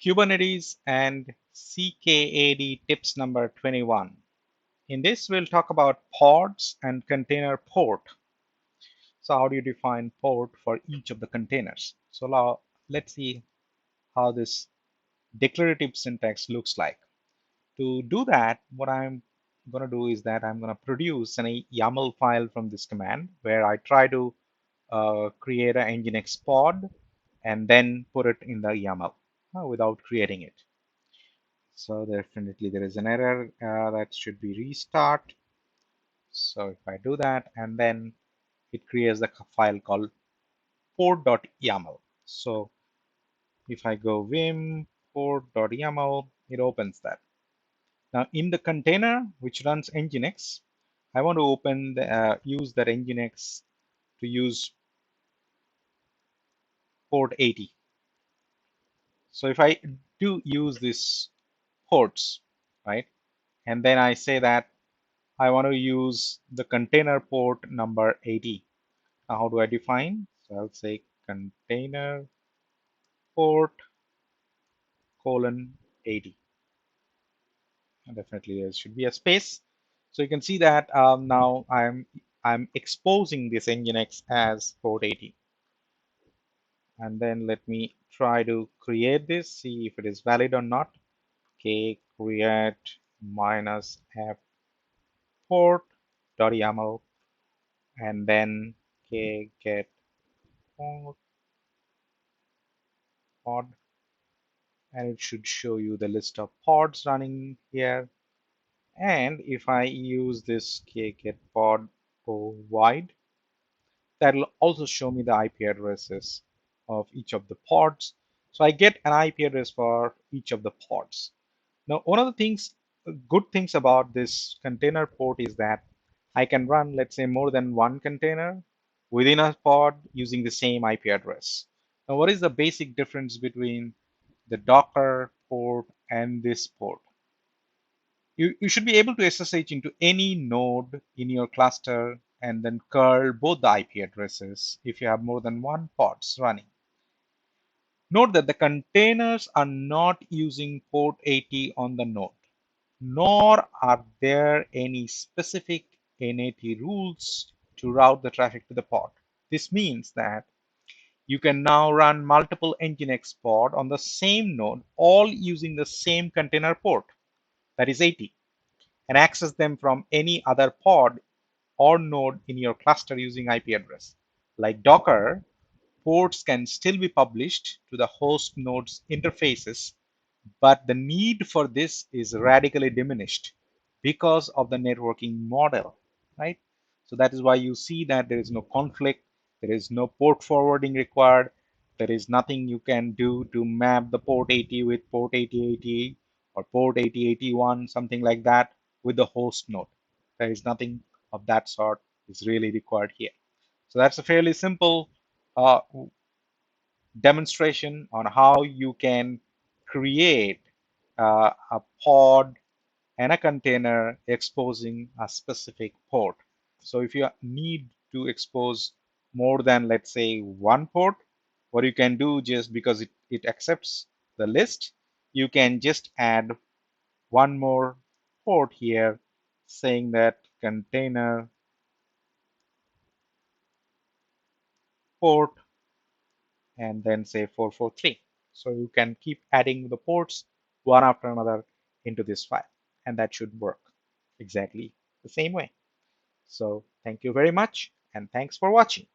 Kubernetes and CKAD tips number 21. In this, we'll talk about pods and container port. So how do you define port for each of the containers? So now let's see how this declarative syntax looks like. To do that, what I'm going to do is that I'm going to produce an YAML file from this command where I try to create an Nginx pod and then put it in the YAML without creating it. So definitely there is an error that should be restart. So if I do that, and then it creates a file called port.yaml. So if I go vim port.yaml, it opens that. Now in the container which runs Nginx, I want to open the use that Nginx to use port 80. So if I do use this ports, right, and then I say that I want to use the container port number 80. Now, how do I define? So I'll say container port colon 80. And definitely there should be a space. So you can see that now I'm exposing this Nginx as port 80. And then let me try to create this, see if it is valid or not. Okay, create minus f port.yaml and then okay, get pod, and it should show you the list of pods running here. And if I use this get pod wide, that'll also show me the IP addresses of each of the pods. So I get an IP address for each of the pods. Now, one of the things, good things about this container port is that I can run, let's say, more than one container within a pod using the same IP address. Now, what is the basic difference between the Docker port and this port? You should be able to SSH into any node in your cluster and then curl both the IP addresses if you have more than one pods running. Note that the containers are not using port 80 on the node, nor are there any specific NAT rules to route the traffic to the pod. This means that you can now run multiple Nginx pod on the same node, all using the same container port, that is 80, and access them from any other pod or node in your cluster using IP address. Like Docker, ports can still be published to the host node's interfaces, but the need for this is radically diminished because of the networking model, right? So that is why you see that there is no conflict, there is no port forwarding required, there is nothing you can do to map the port 80 with port 8080 or port 8081, something like that with the host node. There is nothing of that sort is really required here. So that's a fairly simple uh, demonstration on how you can create a pod and a container exposing a specific port. So if you need to expose more than, let's say, one port, what you can do, just because it accepts the list, you can just add one more port here saying that container port and then say 443. So you can keep adding the ports one after another into this file, and that should work exactly the same way. So thank you very much, and thanks for watching.